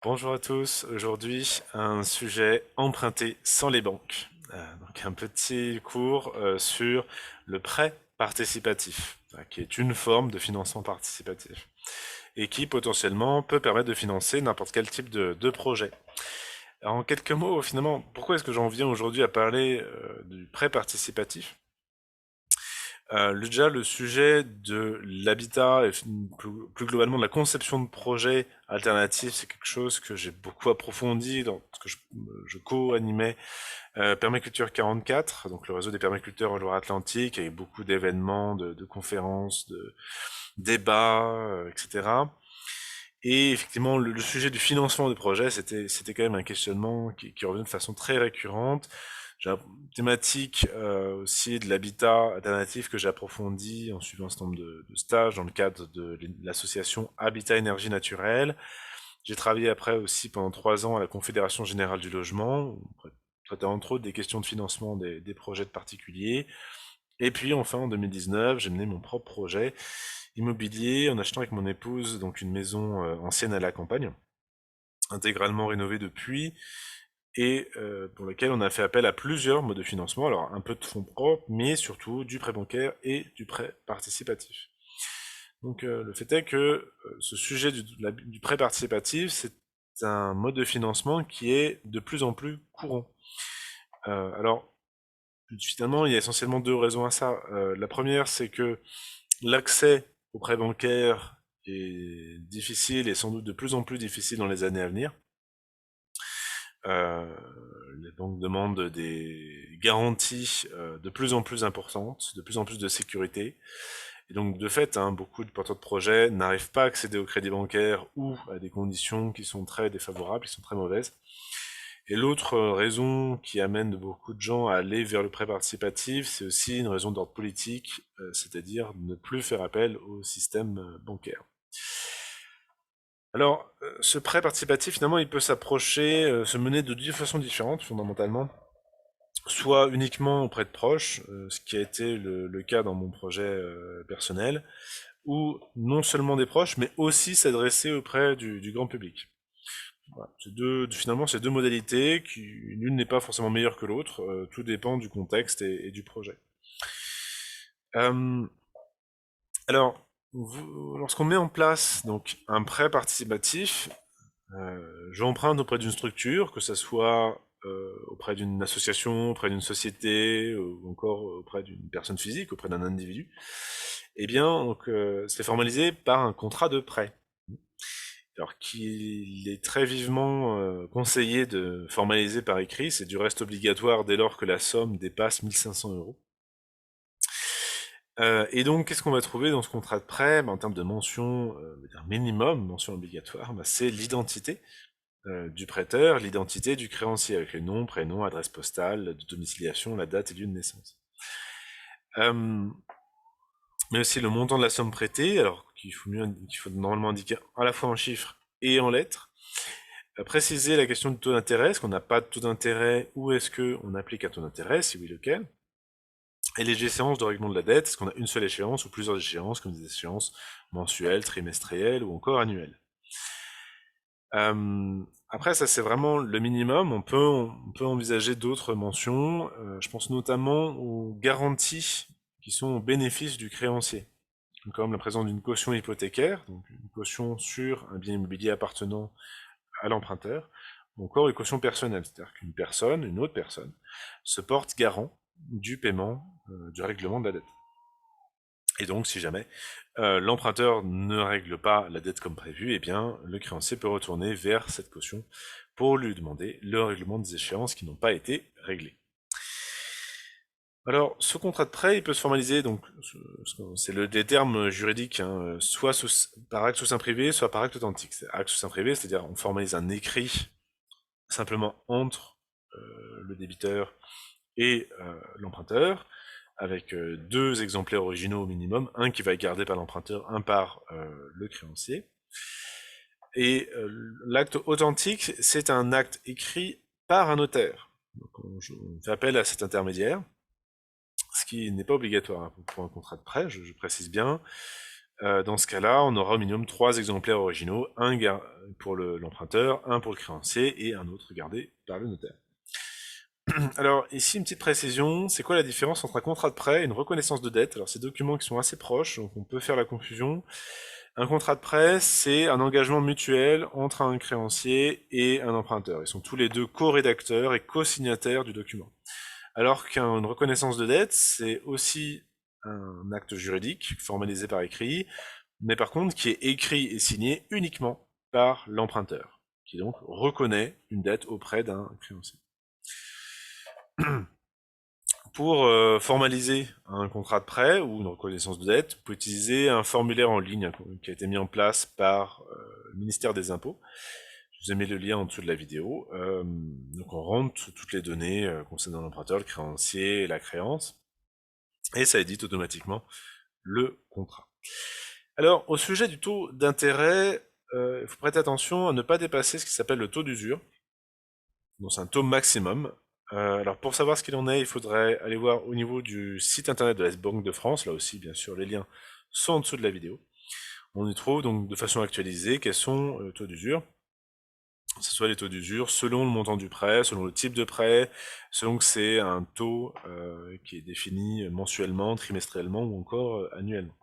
Bonjour à tous, aujourd'hui un sujet emprunté sans les banques. Donc un petit cours sur le prêt participatif, qui est une forme de financement participatif et qui potentiellement peut permettre de financer n'importe quel type de projet. Alors, en quelques mots, finalement, pourquoi est-ce que j'en viens aujourd'hui à parler du prêt participatif? Déjà, le sujet de l'habitat et plus globalement de la conception de projets alternatifs, c'est quelque chose que j'ai beaucoup approfondi dans ce que je co-animais Permaculture 44, donc le réseau des permaculteurs en Loire-Atlantique, avec beaucoup d'événements, de conférences, de débats, etc. Et effectivement, le sujet du financement des projets, c'était quand même un questionnement qui revenait de façon très récurrente. J'ai une thématique aussi de l'habitat alternatif que j'ai approfondi en suivant un certain nombre de stages dans le cadre de l'association Habitat Énergie Naturelle. J'ai travaillé après aussi pendant 3 ans à la Confédération Générale du Logement, où on traitait entre autres des questions de financement des projets de particuliers. Et puis enfin en 2019, j'ai mené mon propre projet immobilier en achetant avec mon épouse donc une maison ancienne à la campagne, intégralement rénovée depuis, et pour laquelle on a fait appel à plusieurs modes de financement, alors un peu de fonds propres, mais surtout du prêt bancaire et du prêt participatif. Donc le fait est que ce sujet du prêt participatif, c'est un mode de financement qui est de plus en plus courant. Alors, finalement, il y a essentiellement deux raisons à ça. La première, c'est que l'accès au prêt bancaire est difficile et sans doute de plus en plus difficile dans les années à venir. Euh, les banques demandent des garanties de plus en plus importantes, de plus en plus de sécurité. Et donc, de fait, beaucoup de porteurs de projets n'arrivent pas à accéder au crédit bancaire ou à des conditions qui sont très défavorables, qui sont très mauvaises. Et l'autre raison qui amène beaucoup de gens à aller vers le prêt participatif, c'est aussi une raison d'ordre politique, c'est-à-dire ne plus faire appel au système bancaire. Alors, ce prêt participatif, finalement, il peut se mener de 2 façons différentes, fondamentalement. Soit uniquement auprès de proches, ce qui a été le cas dans mon projet personnel, ou non seulement des proches, mais aussi s'adresser auprès du grand public. Voilà. Finalement, c'est deux modalités, l'une n'est pas forcément meilleure que l'autre, tout dépend du contexte et du projet. Euh, alors, lorsqu'on met en place donc un prêt participatif, j'emprunte auprès d'une structure, que ce soit auprès d'une association, auprès d'une société, ou encore auprès d'une personne physique, auprès d'un individu. Eh bien, donc, c'est formalisé par un contrat de prêt. Alors qu'il est très vivement conseillé de formaliser par écrit, c'est du reste obligatoire dès lors que la somme dépasse 1 500 euros. Et donc, qu'est-ce qu'on va trouver dans ce contrat de prêt? En termes de mention, minimum, mention obligatoire, c'est l'identité du prêteur, l'identité du créancier, avec les noms, prénoms, adresse postale, de domiciliation, la date et lieu de naissance. Euh, mais aussi le montant de la somme prêtée, alors qu'il faut normalement indiquer à la fois en chiffres et en lettres. Préciser la question du taux d'intérêt, est-ce qu'on n'a pas de taux d'intérêt, ou est-ce qu'on applique un taux d'intérêt, si oui lequel? Et les échéances de règlement de la dette, est-ce qu'on a une seule échéance ou plusieurs échéances, comme des échéances mensuelles, trimestrielles ou encore annuelles? Après, ça c'est vraiment le minimum. On peut envisager d'autres mentions. Je pense notamment aux garanties qui sont au bénéfice du créancier, comme la présence d'une caution hypothécaire, donc une caution sur un bien immobilier appartenant à l'emprunteur, ou encore une caution personnelle, c'est-à-dire une autre personne, se porte garant du paiement du règlement de la dette. Et donc, si jamais l'emprunteur ne règle pas la dette comme prévu, eh bien, le créancier peut retourner vers cette caution pour lui demander le règlement des échéances qui n'ont pas été réglées. Alors, ce contrat de prêt, il peut se formaliser, donc c'est des termes juridiques, soit par acte sous seing privé, soit par acte authentique. Acte sous seing privé, c'est-à-dire on formalise un écrit simplement entre le débiteur et l'emprunteur, avec 2 exemplaires originaux au minimum, un qui va être gardé par l'emprunteur, un par le créancier. Et l'acte authentique, c'est un acte écrit par un notaire. Donc on fait appel à cet intermédiaire, ce qui n'est pas obligatoire pour un contrat de prêt, je précise bien. Dans ce cas-là, on aura au minimum 3 exemplaires originaux, un pour l'emprunteur, un pour le créancier et un autre gardé par le notaire. Alors ici une petite précision, c'est quoi la différence entre un contrat de prêt et une reconnaissance de dette? Alors ces documents qui sont assez proches, donc on peut faire la confusion. Un contrat de prêt, c'est un engagement mutuel entre un créancier et un emprunteur. Ils sont tous les deux co-rédacteurs et co-signataires du document. Alors qu'une reconnaissance de dette, c'est aussi un acte juridique formalisé par écrit, mais par contre qui est écrit et signé uniquement par l'emprunteur, qui donc reconnaît une dette auprès d'un créancier. Pour formaliser un contrat de prêt ou une reconnaissance de dette, vous pouvez utiliser un formulaire en ligne qui a été mis en place par le ministère des Impôts. Je vous ai mis le lien en dessous de la vidéo. Donc on rentre toutes les données concernant l'emprunteur, le créancier et la créance, et ça édite automatiquement le contrat. Alors, au sujet du taux d'intérêt, il faut prêter attention à ne pas dépasser ce qui s'appelle le taux d'usure. Donc c'est un taux maximum. Alors pour savoir ce qu'il en est, il faudrait aller voir au niveau du site internet de la Banque de France. Là aussi, bien sûr, les liens sont en dessous de la vidéo. On y trouve donc de façon actualisée quels sont les taux d'usure. Que ce soit les taux d'usure selon le montant du prêt, selon le type de prêt, selon que c'est un taux qui est défini mensuellement, trimestriellement ou encore annuellement.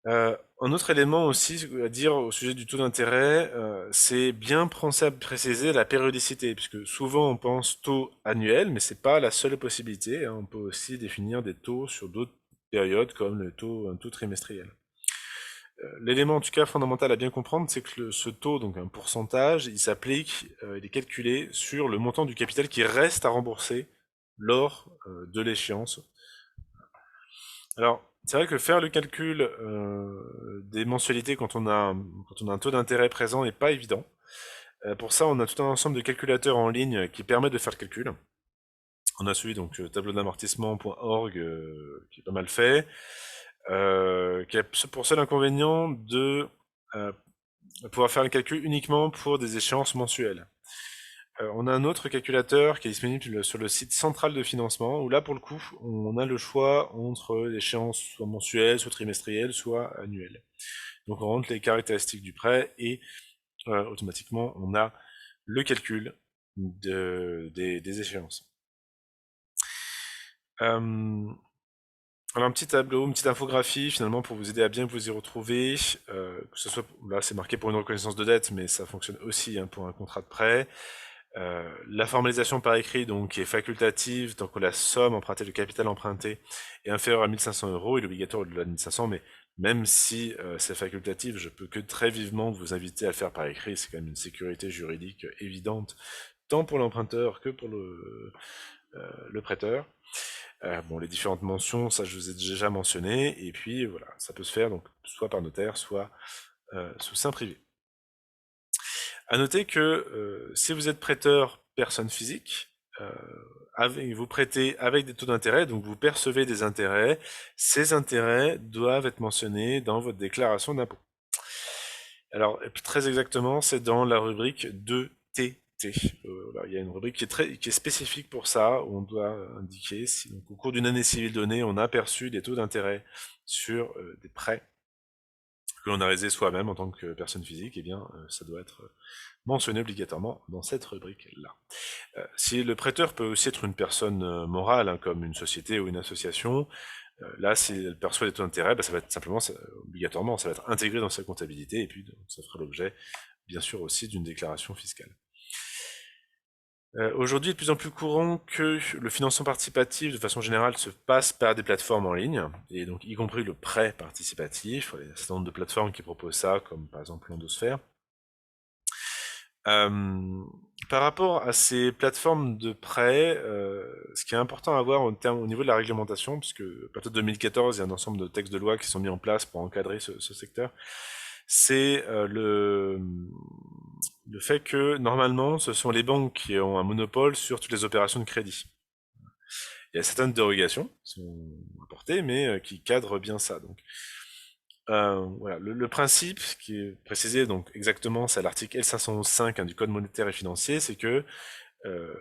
Un autre élément aussi à dire au sujet du taux d'intérêt, c'est bien penser à préciser la périodicité, puisque souvent on pense taux annuel, mais c'est pas la seule possibilité, hein. On peut aussi définir des taux sur d'autres périodes, comme un taux trimestriel. L'élément en tout cas fondamental à bien comprendre, c'est que ce taux, donc un pourcentage, il s'applique, il est calculé sur le montant du capital qui reste à rembourser lors de l'échéance. Alors, c'est vrai que faire le calcul des mensualités quand on a un taux d'intérêt présent n'est pas évident. Pour ça, on a tout un ensemble de calculateurs en ligne qui permettent de faire le calcul. On a celui donc tableau d'amortissement.org qui est pas mal fait, qui a pour seul inconvénient de pouvoir faire le calcul uniquement pour des échéances mensuelles. On a un autre calculateur qui est disponible sur le site central de financement, où là, pour le coup, on a le choix entre l'échéance soit mensuelle, soit trimestrielle, soit annuelle. Donc on rentre les caractéristiques du prêt et automatiquement, on a le calcul des échéances. Alors un petit tableau, une petite infographie finalement pour vous aider à bien vous y retrouver. Que ce soit, là c'est marqué pour une reconnaissance de dette, mais ça fonctionne aussi hein, pour un contrat de prêt. La formalisation par écrit, donc, qui est facultative tant que la somme empruntée, le capital emprunté est inférieur à 1500 euros, il est obligatoire au-delà de 1500, mais même si c'est facultatif, je peux que très vivement vous inviter à le faire par écrit, c'est quand même une sécurité juridique évidente, tant pour l'emprunteur que pour le prêteur. Bon, les différentes mentions, ça je vous ai déjà mentionné, et puis voilà, ça peut se faire donc soit par notaire, soit sous seing privé. À noter que si vous êtes prêteur personne physique, vous prêtez avec des taux d'intérêt, donc vous percevez des intérêts. Ces intérêts doivent être mentionnés dans votre déclaration d'impôt. Alors, très exactement, c'est dans la rubrique 2TT. Il y a une rubrique qui est spécifique pour ça, où on doit indiquer si donc, au cours d'une année civile donnée, on a perçu des taux d'intérêt sur des prêts que l'on a réalisés soi-même en tant que personne physique, eh bien, ça doit être mentionné obligatoirement dans cette rubrique-là. Si le prêteur peut aussi être une personne morale, hein, comme une société ou une association, là, s'il perçoit des taux d'intérêt, bah, ça va être simplement, obligatoirement, ça va être intégré dans sa comptabilité, et puis ça fera l'objet, bien sûr, aussi d'une déclaration fiscale. Aujourd'hui, il est de plus en plus courant que le financement participatif, de façon générale, se passe par des plateformes en ligne, et donc y compris le prêt participatif. Il y a un certain nombre de plateformes qui proposent ça, comme par exemple l'Endosphère. Par rapport à ces plateformes de prêt, ce qui est important à voir au niveau de la réglementation, puisque à partir de 2014, il y a un ensemble de textes de loi qui sont mis en place pour encadrer ce secteur, c'est le fait que normalement, ce sont les banques qui ont un monopole sur toutes les opérations de crédit. Il y a certaines dérogations qui sont apportées, mais qui cadrent bien ça. Donc, voilà. Le principe qui est précisé donc exactement, c'est à l'article L511.5 hein, du Code monétaire et financier, c'est que euh,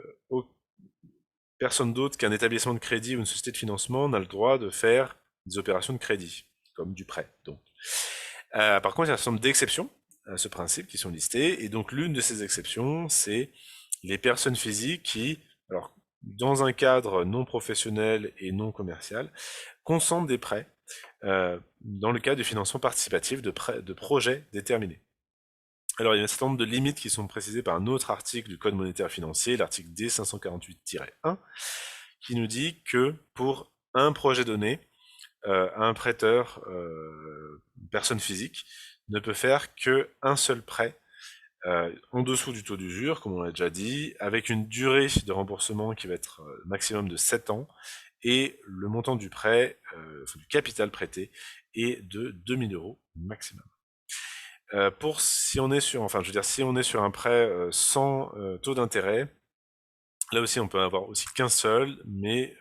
personne d'autre qu'un établissement de crédit ou une société de financement n'a le droit de faire des opérations de crédit, comme du prêt. Donc. Par contre, il y a un certain nombre d'exceptions à ce principe qui sont listées, et donc l'une de ces exceptions, c'est les personnes physiques qui, alors, dans un cadre non professionnel et non commercial, consentent des prêts dans le cadre du financement participatif de projets déterminés. Alors, il y a un certain nombre de limites qui sont précisées par un autre article du Code monétaire financier, l'article D548-1, qui nous dit que pour un projet donné, un prêteur, personne physique, ne peut faire qu'un seul prêt en dessous du taux d'usure, comme on l'a déjà dit, avec une durée de remboursement qui va être maximum de 7 ans, et le montant du prêt, du capital prêté, est de 2000 euros maximum. Pour si on est sur, enfin, je veux dire, si on est sur un prêt sans taux d'intérêt, là aussi on peut avoir aussi qu'un seul, mais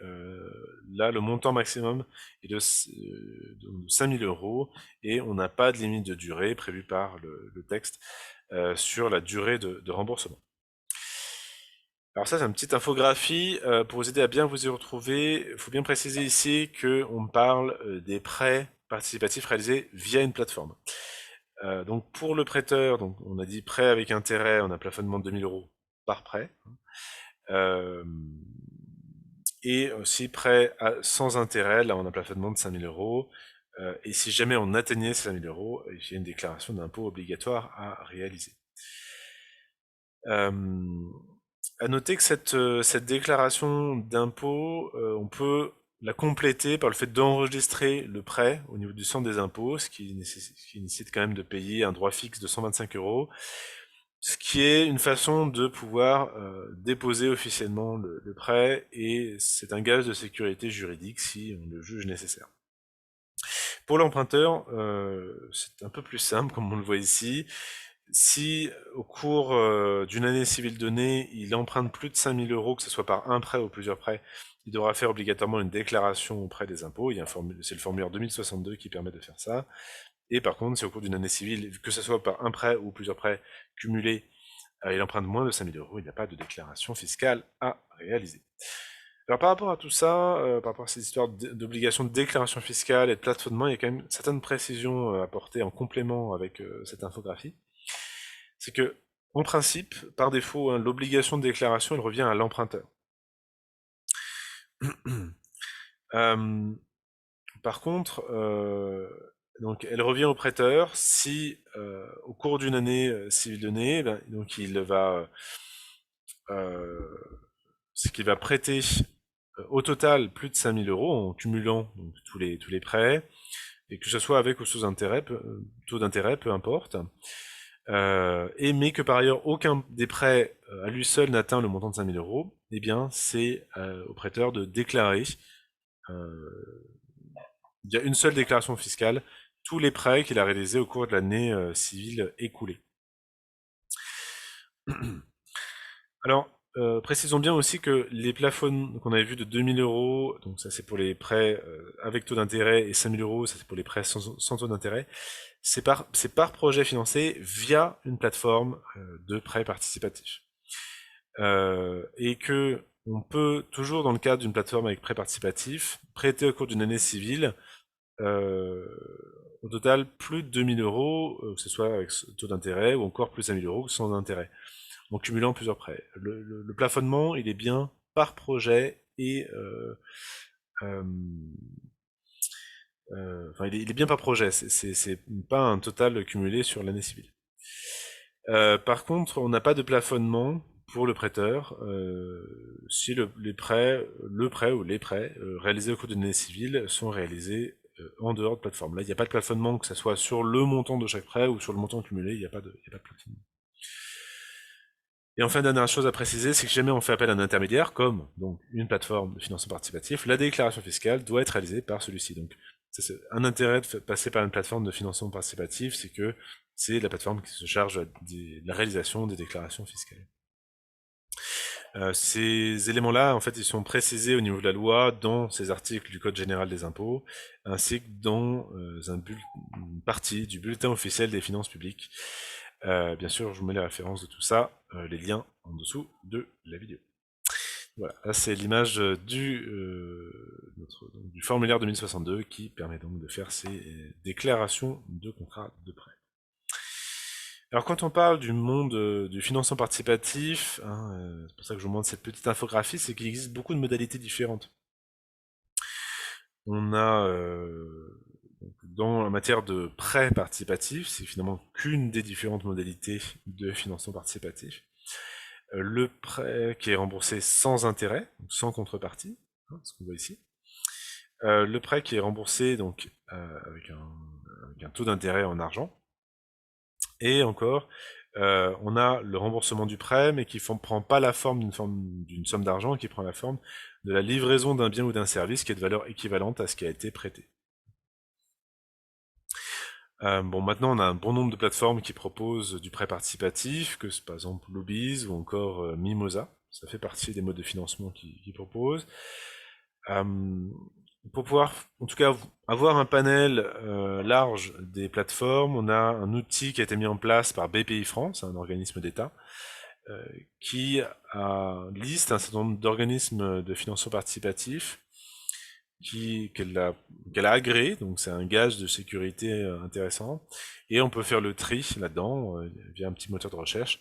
là le montant maximum est de 5000 euros et on n'a pas de limite de durée prévue par le texte sur la durée de remboursement. Alors ça c'est une petite infographie pour vous aider à bien vous y retrouver. Il faut bien préciser ici qu'on parle des prêts participatifs réalisés via une plateforme. Donc pour le prêteur, donc on a dit prêt avec intérêt, on a plafonnement de 2000 euros par prêt. Et aussi prêt sans intérêt, là on a un plafonnement de 5000 euros. Et si jamais on atteignait ces 5000 euros, il y a une déclaration d'impôt obligatoire à réaliser. À noter que cette déclaration d'impôt, on peut la compléter par le fait d'enregistrer le prêt au niveau du centre des impôts, ce qui nécessite quand même de payer un droit fixe de 125 euros, ce qui est une façon de pouvoir déposer officiellement le prêt, et c'est un gage de sécurité juridique si on le juge nécessaire. Pour l'emprunteur, c'est un peu plus simple, comme on le voit ici. Si au cours d'une année civile donnée, il emprunte plus de 5000 euros, que ce soit par un prêt ou plusieurs prêts, il devra faire obligatoirement une déclaration auprès des impôts. C'est le formulaire 2062 qui permet de faire ça. Et par contre, si au cours d'une année civile, que ce soit par un prêt ou plusieurs prêts cumulés, il emprunte moins de 5000 euros, il n'y a pas de déclaration fiscale à réaliser. Alors par rapport à tout ça, par rapport à ces histoires d'obligation de déclaration fiscale et de plafonnement, il y a quand même certaines précisions apportées en complément avec cette infographie. C'est que, en principe, par défaut, hein, l'obligation de déclaration, elle revient à l'emprunteur. Par contre, donc elle revient au prêteur si, au cours d'une année civile donnée, ben, donc c'est qu'il va prêter au total plus de 5000 euros en cumulant donc, tous les prêts, et que ce soit avec ou sous taux d'intérêt, peu importe. Mais que par ailleurs aucun des prêts à lui seul n'atteint le montant de 5000 euros, eh bien c'est au prêteur de déclarer, il y a une seule déclaration fiscale, tous les prêts qu'il a réalisés au cours de l'année civile écoulée. Alors, précisons bien aussi que les plafonds qu'on avait vus de 2000 euros, donc ça c'est pour les prêts avec taux d'intérêt, et 5000 euros, ça c'est pour les prêts sans taux d'intérêt, c'est par projet financé via une plateforme de prêt participatif. Et que on peut toujours, dans le cadre d'une plateforme avec prêt participatif, prêter au cours d'une année civile au total plus de 2000 euros, que ce soit avec taux d'intérêt ou encore plus de 5000 euros sans intérêt, en cumulant plusieurs prêts. Le plafonnement, il est bien par projet et enfin, il est bien par projet, c'est pas un total cumulé sur l'année civile. Par contre, on n'a pas de plafonnement pour le prêteur si le prêt ou les prêts réalisés au cours d'une année civile sont réalisés en dehors de plateforme. Là, il n'y a pas de plafonnement, que ce soit sur le montant de chaque prêt ou sur le montant cumulé, il n'y a pas de plafonnement. Et enfin, dernière chose à préciser, c'est que jamais on fait appel à un intermédiaire, comme donc une plateforme de financement participatif, la déclaration fiscale doit être réalisée par celui-ci. Donc, un intérêt de passer par une plateforme de financement participatif, c'est que c'est la plateforme qui se charge de la réalisation des déclarations fiscales. Ces éléments-là, en fait, ils sont précisés au niveau de la loi dans ces articles du Code général des impôts, ainsi que dans une partie du bulletin officiel des finances publiques. Bien sûr, je vous mets les références de tout ça, les liens en dessous de la vidéo. Voilà, là c'est l'image du formulaire 2062 qui permet donc de faire ces déclarations de contrat de prêt. Alors quand on parle du monde du financement participatif, hein, c'est pour ça que je vous montre cette petite infographie, c'est qu'il existe beaucoup de modalités différentes. On a dans la matière de prêt participatif, c'est finalement qu'une des différentes modalités de financement participatif. Le prêt qui est remboursé sans intérêt, donc sans contrepartie, hein, ce qu'on voit ici. Le prêt qui est remboursé donc avec un taux d'intérêt en argent. Et encore, on a le remboursement du prêt, mais qui ne prend pas la forme d'une somme d'argent, qui prend la forme de la livraison d'un bien ou d'un service qui est de valeur équivalente à ce qui a été prêté. Bon, maintenant, on a un bon nombre de plateformes qui proposent du prêt participatif, que c'est par exemple Loobiz ou encore Mimosa. Ça fait partie des modes de financement qu'ils proposent. Pour pouvoir, en tout cas, avoir un panel large des plateformes, on a un outil qui a été mis en place par BPI France, un organisme d'État, qui liste un certain nombre d'organismes de financement participatif qu'elle a agréé, donc c'est un gage de sécurité intéressant, et on peut faire le tri là-dedans via un petit moteur de recherche,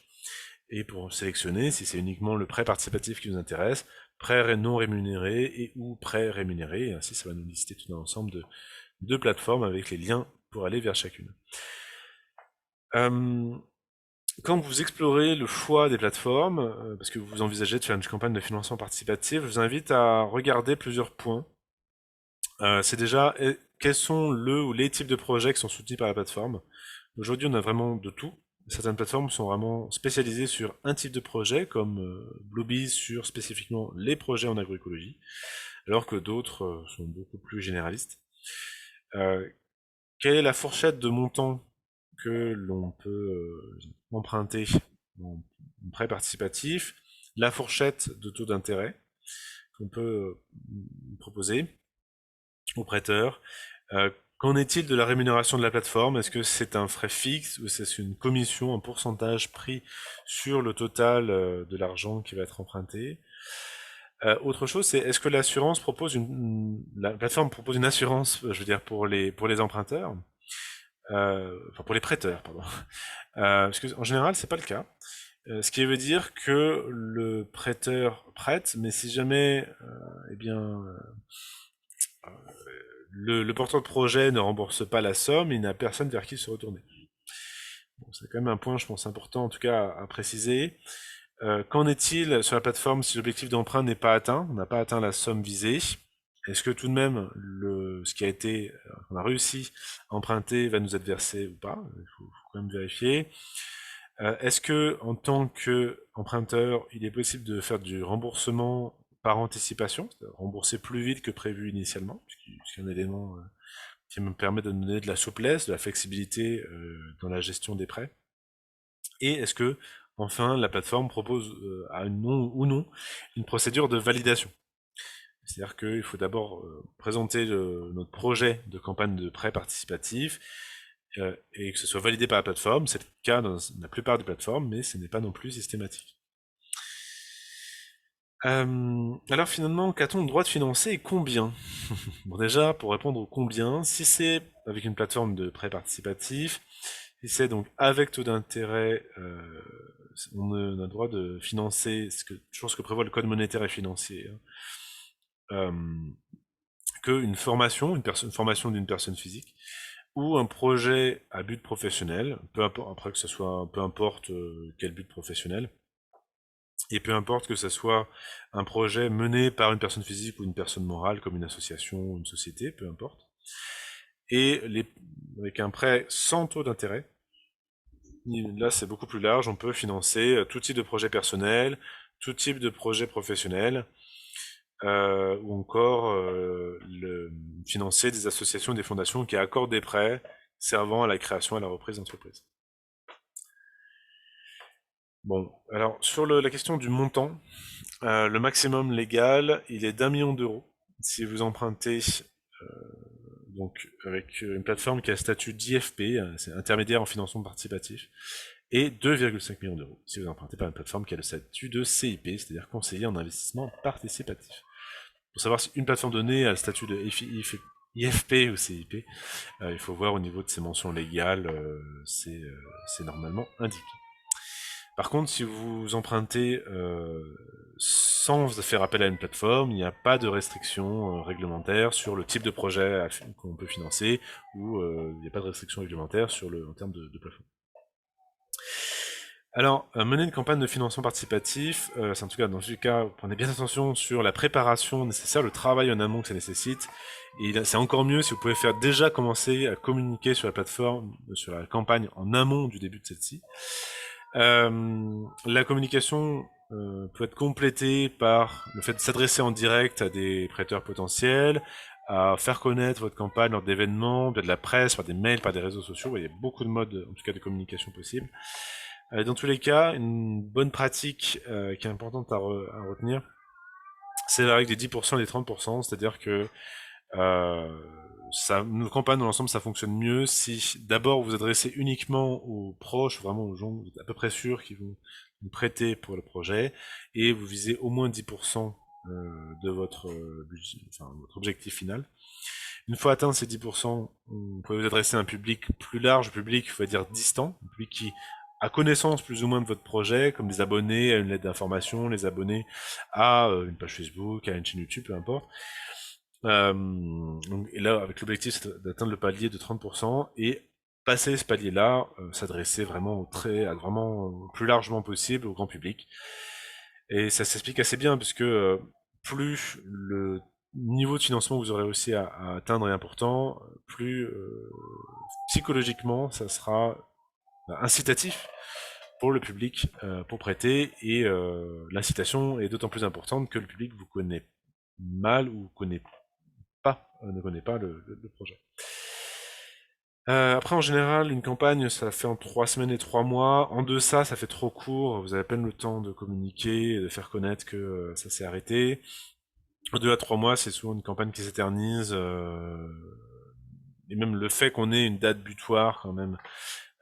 et pour sélectionner si c'est uniquement le prêt participatif qui nous intéresse, prêt non rémunéré et ou prêt rémunéré, et ainsi ça va nous lister tout un ensemble de plateformes avec les liens pour aller vers chacune. Quand vous explorez le choix des plateformes, parce que vous envisagez de faire une campagne de financement participatif, je vous invite à regarder plusieurs points. C'est déjà quels sont le ou les types de projets qui sont soutenus par la plateforme. Aujourd'hui, on a vraiment de tout. Certaines plateformes sont vraiment spécialisées sur un type de projet, comme Bluebees sur spécifiquement les projets en agroécologie, alors que d'autres sont beaucoup plus généralistes. Quelle est la fourchette de montant que l'on peut emprunter en prêt participatif, la fourchette de taux d'intérêt qu'on peut proposer aux prêteurs. Qu'en est-il de la rémunération de la plateforme? Est-ce que c'est un frais fixe ou c'est une commission, un pourcentage pris sur le total de l'argent qui va être emprunté? Autre chose, c'est est-ce que l'assurance propose la plateforme propose une assurance, je veux dire, pour les emprunteurs, enfin pour les prêteurs, pardon. Parce que en général, c'est pas le cas. Ce qui veut dire que le prêteur prête, mais si jamais, eh bien, le porteur de projet ne rembourse pas la somme, il n'a personne vers qui se retourner. Bon, c'est quand même un point, je pense, important en tout cas à préciser. Qu'en est-il sur la plateforme si l'objectif d'emprunt n'est pas atteint, on n'a pas atteint la somme visée? Est-ce que tout de même ce qui a été, on a réussi à emprunter va nous être versé ou pas? Il faut quand même vérifier. Est-ce que en tant qu'emprunteur, il est possible de faire du remboursement par anticipation, c'est-à-dire rembourser plus vite que prévu initialement, puisqu'il y a un élément qui me permet de donner de la souplesse, de la flexibilité dans la gestion des prêts. Et est-ce que, enfin, la plateforme propose à non une procédure de validation. C'est-à-dire qu'il faut d'abord présenter notre projet de campagne de prêt participatif et que ce soit validé par la plateforme. C'est le cas dans la plupart des plateformes, mais ce n'est pas non plus systématique. Alors finalement, qu'a-t-on le droit de financer et combien? Bon déjà, pour répondre au combien, si c'est avec une plateforme de prêt participatif, si c'est donc avec taux d'intérêt, on a le droit de financer toujours ce que prévoit le code monétaire et financier, hein, qu'une formation, une formation d'une personne physique, ou un projet à but professionnel, peu importe, après que ce soit, peu importe quel but professionnel, et peu importe que ce soit un projet mené par une personne physique ou une personne morale, comme une association ou une société, peu importe. Et avec un prêt sans taux d'intérêt, là c'est beaucoup plus large, on peut financer tout type de projet personnel, tout type de projet professionnel, ou encore financer des associations et des fondations qui accordent des prêts servant à la création et à la reprise d'entreprise. Bon, alors sur la question du montant, le maximum légal, il est d'1 million d'euros si vous empruntez donc avec une plateforme qui a le statut d'IFP, c'est intermédiaire en financement participatif, et 2,5 millions d'euros si vous empruntez par une plateforme qui a le statut de CIP, c'est-à-dire conseiller en investissement participatif. Pour savoir si une plateforme donnée a le statut de IFP ou CIP, il faut voir au niveau de ses mentions légales, c'est normalement indiqué. Par contre, si vous empruntez sans faire appel à une plateforme, il n'y a pas de restriction réglementaire sur le type de projet qu'on peut financer, ou il n'y a pas de restriction réglementaire en termes de plafond. Alors, mener une campagne de financement participatif, c'est en tout cas dans ce cas, prenez bien attention sur la préparation nécessaire, le travail en amont que ça nécessite. Et c'est encore mieux si vous pouvez déjà commencer à communiquer sur la plateforme, sur la campagne en amont du début de celle-ci. La communication peut être complétée par le fait de s'adresser en direct à des prêteurs potentiels, à faire connaître votre campagne lors d'événements, de la presse, par des mails, par des réseaux sociaux. Il y a beaucoup de modes, en tout cas, de communication possibles. Dans tous les cas, une bonne pratique qui est importante à retenir, c'est la règle des 10% et des 30%, c'est-à-dire que nos campagnes dans l'ensemble ça fonctionne mieux si d'abord vous adressez uniquement aux proches, vraiment aux gens à peu près sûrs qui vont vous prêter pour le projet, et vous visez au moins 10% de votre budget, enfin votre objectif final. Une fois atteint ces 10%, vous pouvez vous adresser à un public plus large, public, on va dire distant, un public qui a connaissance plus ou moins de votre projet, comme des abonnés à une lettre d'information, les abonnés à une page Facebook, à une chaîne YouTube, peu importe. Et là, avec l'objectif, c'est d'atteindre le palier de 30%, et passer ce palier-là, s'adresser vraiment vraiment plus largement possible au grand public. Et ça s'explique assez bien, puisque plus le niveau de financement que vous aurez aussi à atteindre est important, plus psychologiquement ça sera incitatif pour le public pour prêter, et l'incitation est d'autant plus importante que le public vous connaît mal ou ne connaît pas le projet. Après, en général, une campagne, ça fait en 3 semaines et 3 mois. En deçà, ça fait trop court. Vous avez à peine le temps de communiquer et de faire connaître que ça s'est arrêté. Au 2 à 3 mois, c'est souvent une campagne qui s'éternise. Et même le fait qu'on ait une date butoir, quand même,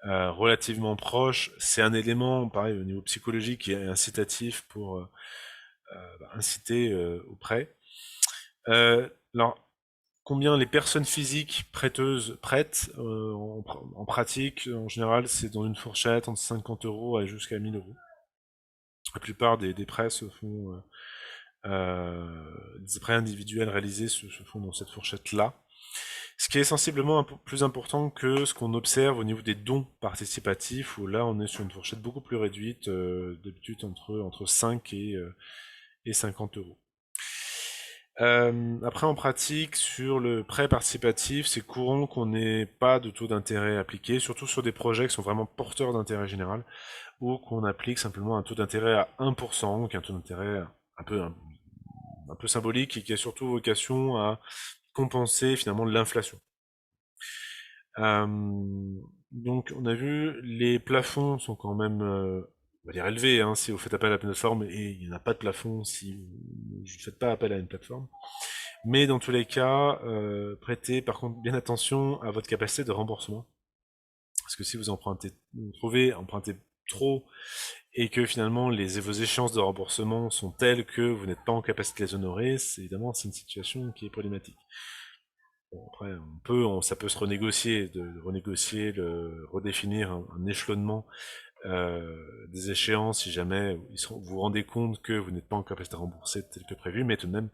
relativement proche, c'est un élément, pareil, au niveau psychologique, qui est incitatif pour inciter au prêt. Alors, combien les personnes physiques prêteuses prêtent en pratique, en général, c'est dans une fourchette entre 50 euros et jusqu'à 1000 euros. La plupart des prêts se font, des prêts individuels réalisés se font dans cette fourchette-là. Ce qui est sensiblement plus important que ce qu'on observe au niveau des dons participatifs, où là on est sur une fourchette beaucoup plus réduite, d'habitude entre 5 et 50 euros. Après, en pratique, sur le prêt participatif, c'est courant qu'on n'ait pas de taux d'intérêt appliqué, surtout sur des projets qui sont vraiment porteurs d'intérêt général, ou qu'on applique simplement un taux d'intérêt à 1%, donc un taux d'intérêt un peu symbolique, et qui a surtout vocation à compenser finalement l'inflation. Donc on a vu, les plafonds sont quand même, on va dire élevés, hein, si vous faites appel à la plateforme, et il n'y en a pas de plafond si vous ne faites pas appel à une plateforme. Mais dans tous les cas, prêtez par contre bien attention à votre capacité de remboursement. Parce que si vous trouvez emprunter trop, et que finalement vos échéances de remboursement sont telles que vous n'êtes pas en capacité de les honorer, c'est une situation qui est problématique. Bon, après, ça peut se renégocier, redéfinir un échelonnement des échéances si jamais vous vous rendez compte que vous n'êtes pas en capacité de rembourser tel que prévu, mais tout de même,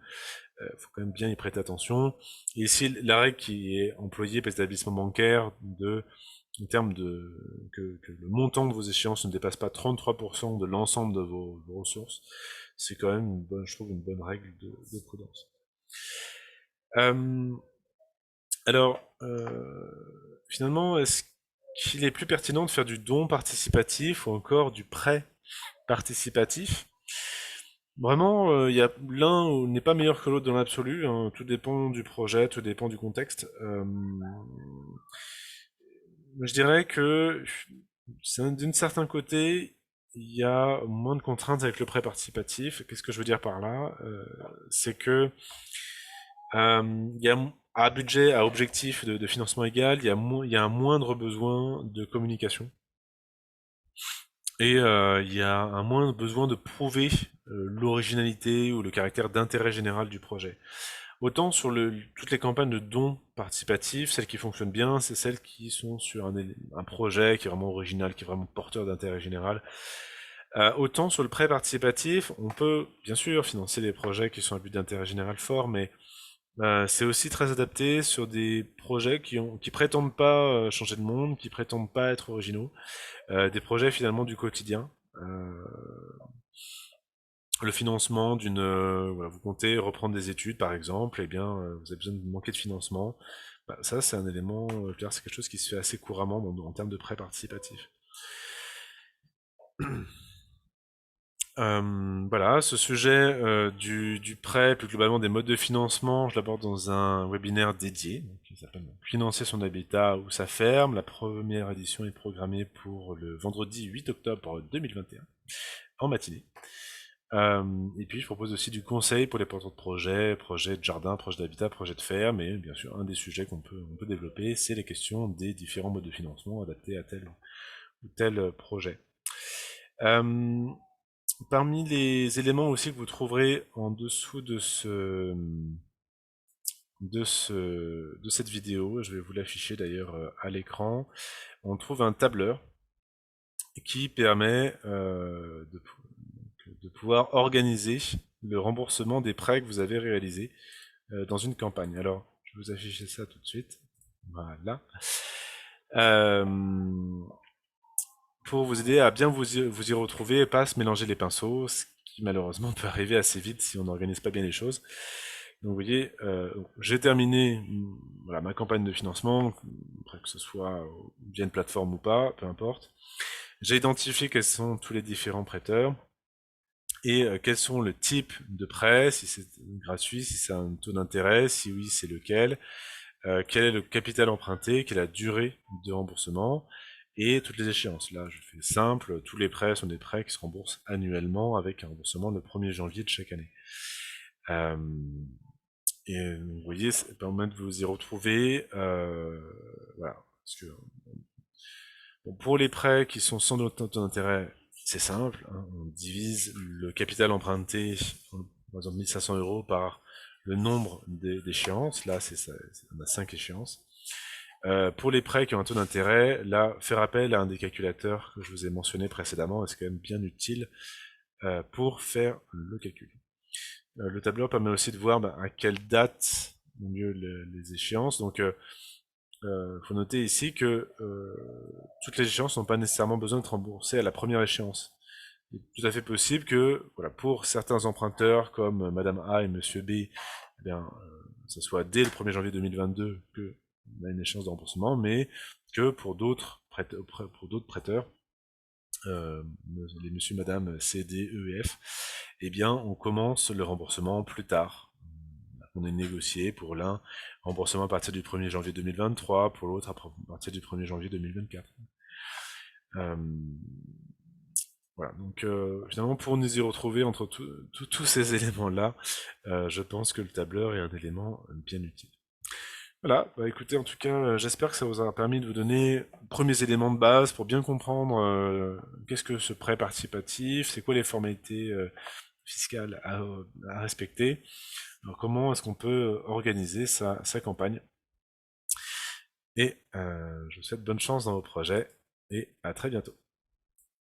faut quand même bien y prêter attention. Et ici, la règle qui est employée par les établissements bancaires en termes que le montant de vos échéances ne dépasse pas 33% de l'ensemble de vos ressources, c'est quand même, je trouve, une bonne règle de prudence. Alors, finalement, est-ce qu'il est plus pertinent de faire du don participatif ou encore du prêt participatif? Vraiment, l'un n'est pas meilleur que l'autre dans l'absolu, hein, tout dépend du projet, tout dépend du contexte. Je dirais que d'une certaine côté, il y a moins de contraintes avec le prêt participatif. Qu'est-ce que je veux dire par là? C'est que il y a à budget, à objectif de financement égal, il y a un moindre besoin de communication. Et il y a un moindre besoin de prouver l'originalité ou le caractère d'intérêt général du projet. Autant sur toutes les campagnes de dons participatifs, celles qui fonctionnent bien, c'est celles qui sont sur un projet qui est vraiment original, qui est vraiment porteur d'intérêt général. Autant sur le prêt participatif, on peut bien sûr financer des projets qui sont à but d'intérêt général fort, mais c'est aussi très adapté sur des projets qui prétendent pas changer le monde, qui prétendent pas être originaux, des projets finalement du quotidien. Euh, le financement voilà, vous comptez reprendre des études par exemple, et bien vous avez besoin de manquer de financement. Bah, ça c'est un élément, c'est quelque chose qui se fait assez couramment en termes de prêt participatif. Voilà, ce sujet du prêt, plus globalement des modes de financement, je l'aborde dans un webinaire dédié, qui s'appelle Financer son habitat ou sa ferme. La première édition est programmée pour le vendredi 8 octobre 2021, en matinée. Et puis je propose aussi du conseil pour les porteurs de projets, projets de jardin, projets d'habitat, projets de ferme, et bien sûr un des sujets on peut développer, c'est les questions des différents modes de financement adaptés à tel ou tel projet. Euh, Parmi les éléments aussi que vous trouverez en dessous de cette vidéo, je vais vous l'afficher d'ailleurs à l'écran, on trouve un tableur qui permet de pouvoir organiser le remboursement des prêts que vous avez réalisés dans une campagne. Alors, je vais vous afficher ça tout de suite. Voilà. Euh, pour vous aider à bien vous y retrouver et pas se mélanger les pinceaux, ce qui malheureusement peut arriver assez vite si on n'organise pas bien les choses. Donc vous voyez, j'ai terminé voilà, ma campagne de financement, après que ce soit via une plateforme ou pas, peu importe. J'ai identifié quels sont tous les différents prêteurs et quels sont le type de prêt, si c'est gratuit, si c'est un taux d'intérêt, si oui, c'est lequel, quel est le capital emprunté, quelle est la durée de remboursement, et toutes les échéances. Là, je fais simple, tous les prêts sont des prêts qui se remboursent annuellement avec un remboursement le 1er janvier de chaque année. Euh, et vous voyez, ça permet de vous y retrouver. Voilà. Parce que, bon, pour les prêts qui sont sans taux d'intérêt, c'est simple. Hein, on divise le capital emprunté, par exemple 1500 euros, par le nombre d'échéances. Là, on a 5 échéances. Pour les prêts qui ont un taux d'intérêt, là, faire appel à un des calculateurs que je vous ai mentionné précédemment est quand même bien utile pour faire le calcul. Le tableur permet aussi de voir à quelle date ont lieu les échéances. Donc, faut noter ici que toutes les échéances n'ont pas nécessairement besoin d'être remboursées à la première échéance. Il est tout à fait possible que, voilà, pour certains emprunteurs comme Madame A et Monsieur B, eh bien, ça soit dès le 1er janvier 2022 que on a une échéance de remboursement, mais que pour d'autres prêteurs, les Monsieur, Madame C, D, E et F, eh bien, on commence le remboursement plus tard. On est négocié pour l'un remboursement à partir du 1er janvier 2023, pour l'autre à partir du 1er janvier 2024. Euh, voilà, donc finalement pour nous y retrouver entre tous ces éléments-là, je pense que le tableur est un élément bien utile. Voilà, bah écoutez, en tout cas, j'espère que ça vous aura permis de vous donner les premiers éléments de base pour bien comprendre qu'est-ce que ce prêt participatif, c'est quoi les formalités fiscales à respecter, alors comment est-ce qu'on peut organiser sa campagne. Et je vous souhaite bonne chance dans vos projets et à très bientôt.